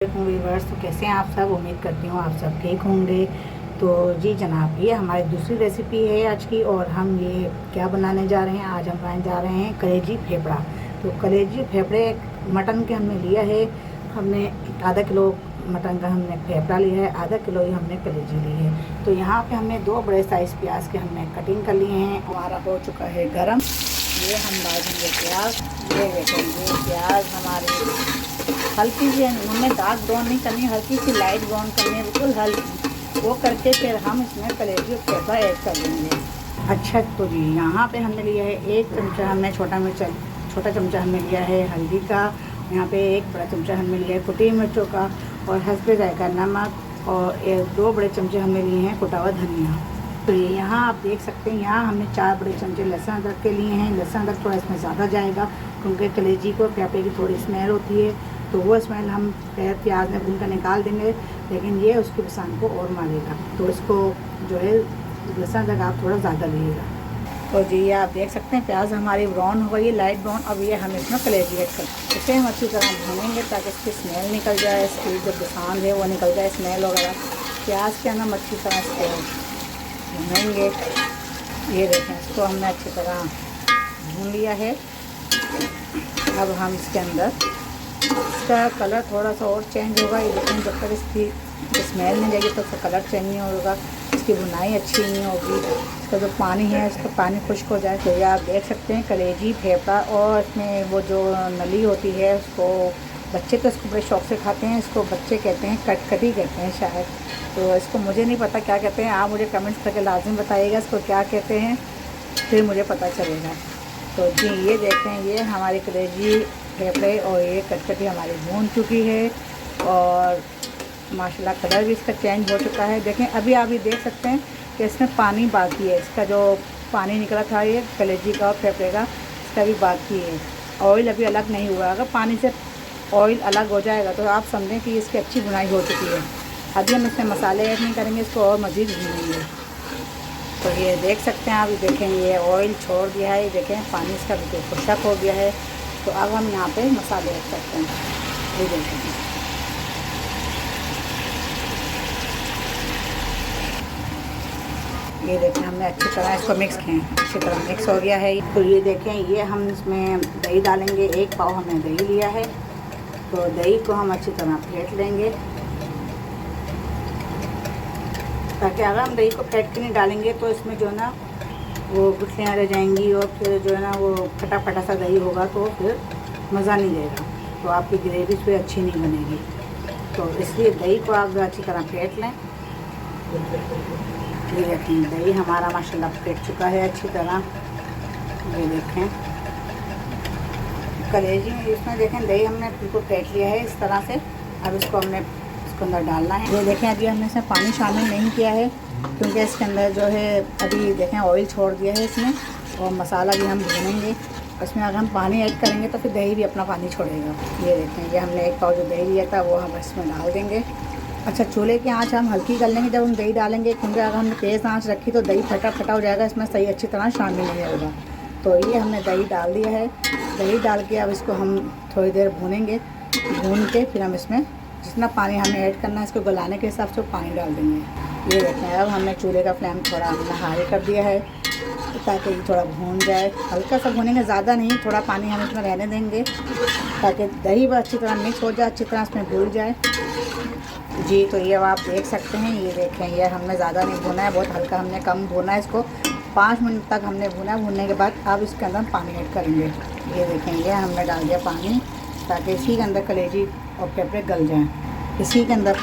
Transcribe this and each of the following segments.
Viewers, तो कैसे हैं आप सब। उम्मीद करती हूँ आप सब ठीक होंगे। तो जी जनाब, ये हमारी दूसरी रेसिपी है आज की। और हम ये क्या बनाने जा रहे हैं, आज हम बनाने जा रहे हैं कलेजी फेफड़ा। तो कलेजी फेफड़े मटन के हमने लिया है। हमने आधा किलो मटन का हमने फेफड़ा लिया है, आधा किलो ही हमने कलेजी ली है। तो यहाँ पे हमने 2 बड़े साइज़ प्याज के हमने कटिंग कर लिए हैं। हमारा हो चुका है गरम। ये हम डाल देंगे प्याज। ये देखेंगे प्याज हमारी हल्की सी हमें डार्क ब्राउन नहीं करनी, हल्की सी लाइट ब्राउन करनी है, बिल्कुल हल्की। वो करके फिर हम इसमें कलेजी और फेफड़ा ऐड कर देंगे। अच्छा, तो जी यहाँ पे हमने लिया है 1 चमचा हमने छोटा चमचा हमने लिया है हल्दी का। यहाँ पे 1 बड़ा चमचा हमने लिया है कुटी मिर्चों का और हस्बे जायका नमक। और 2 बड़े चमचे हमने लिए हैं कुटा हुआ धनिया। तो ये यहाँ आप देख सकते हैं, यहाँ हमने 4 बड़े चमचे लहसुन अदरक के लिए हैं। लहसुन अदरक थोड़ा इसमें ज़्यादा जाएगा क्योंकि कलेजी को फेफड़े की थोड़ी स्मेल होती है, तो वो स्मेल हम प्याज में भून कर निकाल देंगे, लेकिन ये उसकी पसंद को और मारेगा। तो इसको जो है लहसुन अदरक आप थोड़ा ज़्यादा लीजिएगा। तो जी ये आप देख सकते हैं प्याज हमारी ब्राउन हो गई है, लाइट ब्राउन। अब ये हम इसमें कलेजी ऐड कर इसे हम अच्छी तरह भूनेंगे ताकि इसकी स्मेल निकल जाए, इसकी जो पसंद है वो निकल जाए, स्मेल वगैरह। प्याज के अंदर हम अच्छी तरह इसको भूनेंगे। ये देखें, इसको हमने अच्छी तरह भून लिया है। अब हम इसके अंदर इसका कलर थोड़ा सा और चेंज होगा। ये देखें, जब तक इसकी स्मेल नहीं जाएगी तब तक कलर चेंज नहीं होगा, इसकी बुनाई अच्छी नहीं होगी। इसका जो पानी है इसका पानी खुश्क हो जाए। तो ये आप देख सकते हैं कलेजी फेफड़ा, और इसमें वो जो नली होती है उसको बच्चे तो इसको बड़े शौक़ से खाते हैं। इसको बच्चे कहते हैं कटकटी कहते हैं शायद। तो इसको मुझे नहीं पता क्या कहते हैं, आप मुझे कमेंट्स करके लाजिम बताइएगा इसको क्या कहते हैं, फिर मुझे पता चलेगा। तो जी ये देखें, ये हमारी कलेजी फेफड़े और ये कटकटी हमारी भून चुकी है और माशाल्लाह कलर भी इसका चेंज हो चुका है। देखें, अभी आप ये देख सकते हैं कि इसमें पानी बाकी है। इसका जो पानी निकला था ये कलेजी का और फेफड़े का, इसका भी बाकी है। ऑयल अभी अलग नहीं हुआ। अगर पानी से ऑयल अलग हो जाएगा तो आप समझें कि इसकी अच्छी बुनाई हो चुकी है। अभी हम इसमें मसाले ऐड नहीं करेंगे, इसको और मज़ीद भूनेंगे। तो ये देख सकते हैं आप, ये देखें ये ऑयल छोड़ दिया है, ये देखें पानी इसका बिल्कुल खुशक हो गया है। तो अब हम यहाँ पे मसाले ऐड करते हैं। ये देखें, ये देखें हमने अच्छी तरह इसको मिक्स किया, अच्छी तरह मिक्स हो गया है। तो ये देखें, ये हम इसमें दही डालेंगे। 1 पाव हमने दही लिया है। तो दही को हम अच्छी तरह फेंट लेंगे, ताकि अगर हम दही को फेंट के नहीं डालेंगे तो इसमें जो है ना वो गुठलियाँ रह जाएंगी और फिर जो है ना वो फटा फटा सा दही होगा तो फिर मज़ा नहीं देगा, तो आपकी ग्रेवी फिर अच्छी नहीं बनेगी। तो इसलिए दही को आप अच्छी तरह फेंट लें। ये देखें, दही हमारा माशाल्लाह फेंट चुका है अच्छी तरह। ये देखें कलेजी में इसमें देखें दही हमने बिल्कुल फेंट लिया है इस तरह से। अब इसको हमने इसके अंदर डालना है। ये देखें, अभी हमने इसमें पानी शामिल नहीं किया है क्योंकि इसके अंदर जो है अभी देखें ऑयल छोड़ दिया है इसमें, और मसाला भी हम भूनेंगे। इसमें अगर हम पानी ऐड करेंगे तो फिर दही भी अपना पानी छोड़ेगा। ये देखें, ये हमने 1 पाव जो दही लिया था वो हम इसमें डाल देंगे। अच्छा, चूल्हे की आंच हम हल्की कर लेंगे जब हम दही डालेंगे, क्योंकि अगर हमने तेज़ आंच रखी तो दही फटा फटा हो जाएगा, इसमें सही अच्छी तरह शामिल नहीं होगा। तो ये हमने दही डाल दिया है। दही डाल के अब इसको हम थोड़ी देर भूनेंगे। भून के फिर हम इसमें जितना पानी हमें ऐड करना है इसको गलाने के हिसाब से पानी डाल देंगे। ये देखें, अब हमने चूल्हे का फ्लेम थोड़ा हमने हाई कर दिया है ताकि ये थोड़ा भून जाए। हल्का सा भूनेंगे, ज़्यादा नहीं, थोड़ा पानी हम इसमें रहने देंगे ताकि दही भी अच्छी तरह मिक्स हो जाए, अच्छी तरह इसमें भून जाए। जी तो ये आप देख सकते हैं, ये देखें, ये हमने ज़्यादा नहीं भुना है, बहुत हल्का हमने कम भुना है इसको। 5 मिनट तक हमने भुना। भुनने के बाद अब इसके अंदर पानी ऐड करेंगे। ये देखें, ये हमने डाल दिया पानी ताकि इसी के अंदर कलेजी और फेफड़े गल जाएँ। इसी के अंदर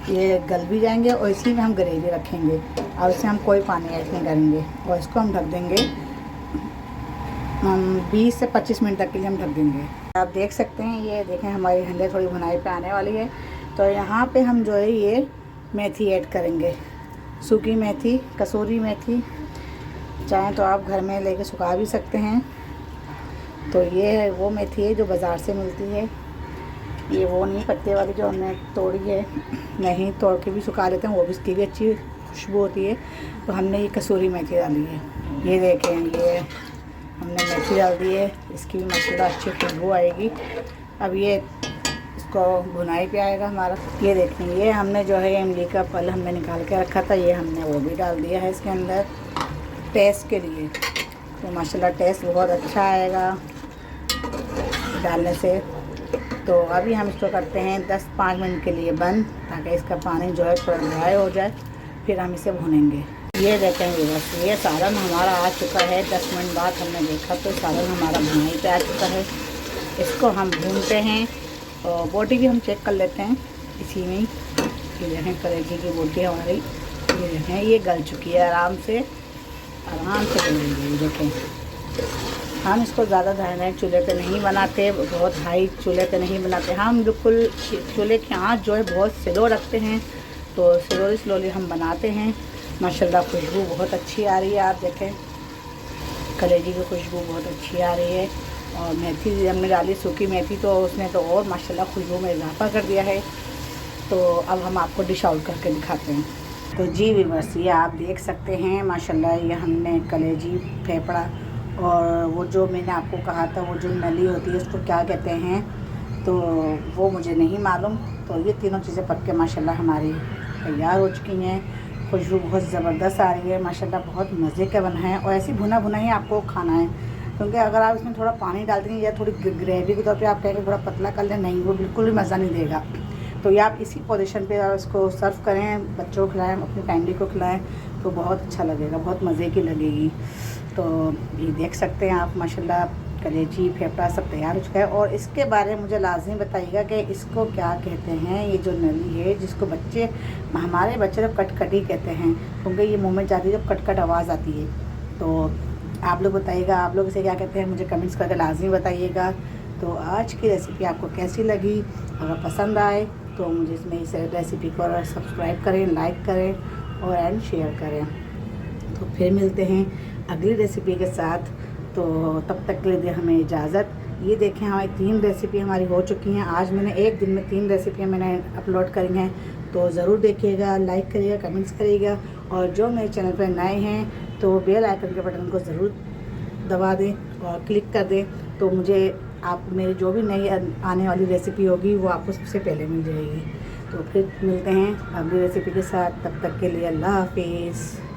ये गल भी जाएंगे और इसी में हम ग्रेवी रखेंगे। और इसमें हम कोई पानी ऐड नहीं करेंगे और इसको हम ढक देंगे। हम 20 से 25 मिनट तक के लिए हम ढक देंगे। आप देख सकते हैं, ये देखें हमारी हंडे थोड़ी भुनाई पे आने वाली है। तो यहाँ पे हम जो है ये मेथी ऐड करेंगे, सूखी मेथी, कसूरी मेथी, चाहें तो आप घर में लेके सुखा भी सकते हैं। तो ये है वो मेथी है जो बाज़ार से मिलती है, ये वो नहीं पत्ते वाली जो हमने तोड़ी है, नहीं तोड़ के भी सुखा लेते हैं, वो भी इसकी भी अच्छी खुशबू होती है। तो हमने ये कसूरी मेथी डाली है। ये देखें, ये हमने मेथी डाल दी है, इसकी भी माशाल्लाह अच्छी खुशबू आएगी। अब ये इसको भुनाई पे आएगा हमारा। ये देखें, ये हमने जो है इमली का पल हमने निकाल के रखा था, ये हमने वो भी डाल दिया है इसके अंदर टेस्ट के लिए। तो माशाल्लाह टेस्ट बहुत अच्छा आएगा डालने से। तो अभी हम इसको करते हैं 10-5 मिनट के लिए बंद, ताकि इसका पानी जो है थोड़ा ड्राई हो जाए, फिर हम इसे भूनेंगे। ये देखेंगे बस ये सालन हमारा आ चुका है। 10 मिनट बाद हमने देखा तो सालन हमारा भुनाई पे आ चुका है। इसको हम भूनते हैं और बोटी भी हम चेक कर लेते हैं इसी में ही। ये देखें कलेजी की बोटी हमारी, ये देखें ये गल चुकी है आराम से गल गई। देखें हम इसको ज़्यादा धारदार चूल्हे पे नहीं बनाते, बहुत हाई चूल्हे पे नहीं बनाते, हम बिल्कुल चूल्हे की आँच जो है बहुत स्लो रखते हैं। तो स्लोली हम बनाते हैं। माशाल्लाह खुशबू बहुत अच्छी आ रही है, आप देखें कलेजी की खुशबू बहुत अच्छी आ रही है। और मेथी हमने डाली सूखी मेथी, तो उसने तो और माशाल्लाह खुशबू में इजाफ़ा कर दिया है। तो अब हम आपको डिश आउट करके दिखाते हैं। तो जी व्यूअर्स, ये आप देख सकते हैं माशाल्लाह ये हमने कलेजी, फेफड़ा और वो जो मैंने आपको कहा था वो जो नली होती है उसको क्या कहते हैं, तो वो मुझे नहीं मालूम। तो ये तीनों चीज़ें पक के माशाल्लाह हमारी तैयार हो चुकी हैं। खुशबू बहुत ज़बरदस्त आ रही है माशाल्लाह, बहुत मज़े का बना है। और ऐसे भुना भुना ही आपको खाना है, क्योंकि अगर आप इसमें थोड़ा पानी डाल देंगे या थोड़ी ग्रेवी के तौर पे आप कहेंगे थोड़ा पतला कर लें, नहीं वो बिल्कुल भी मज़ा नहीं देगा। तो ये आप इसी पोजीशन पे आप इसको सर्व करें, बच्चों को खिलाएं, अपनी फैमिली को खिलाएं, तो बहुत अच्छा लगेगा, बहुत मज़े की लगेगी। तो ये देख सकते हैं आप माशाल्लाह कलेजी, फेफड़ा सब तैयार हो चुका है। और इसके बारे में मुझे लाजमी बताइएगा कि इसको क्या कहते हैं, ये जो नली है जिसको बच्चे, हमारे बच्चे तो कटकटी कहते हैं, क्योंकि ये मुँह में जाती है जब कटकट आवाज़ आती है। तो आप लोग बताइएगा, आप लोग इसे क्या कहते हैं, मुझे कमेंट्स करके लाजमी बताइएगा। तो आज की रेसिपी आपको कैसी लगी, अगर पसंद आए तो मुझे इसमें इस रेसिपी को सब्सक्राइब करें, लाइक करें और एंड शेयर करें। तो फिर मिलते हैं अगली रेसिपी के साथ। तो तब तक के लिए हमें इजाज़त। ये देखें हमारी 3 रेसिपी हमारी हो चुकी हैं। आज मैंने एक दिन में 3 रेसिपियाँ मैंने अपलोड करी हैं। तो ज़रूर देखिएगा, लाइक करिएगा, कमेंट्स करिएगा। और जो मेरे चैनल पर नए हैं तो बेल आइकन के बटन को ज़रूर दबा दें और क्लिक कर दें, तो मुझे आप मेरी जो भी नई आने वाली रेसिपी होगी वो आपको सबसे पहले मिल जाएगी। तो फिर मिलते हैं अगली रेसिपी के साथ, तब तक के लिए अल्लाह हाफिज़।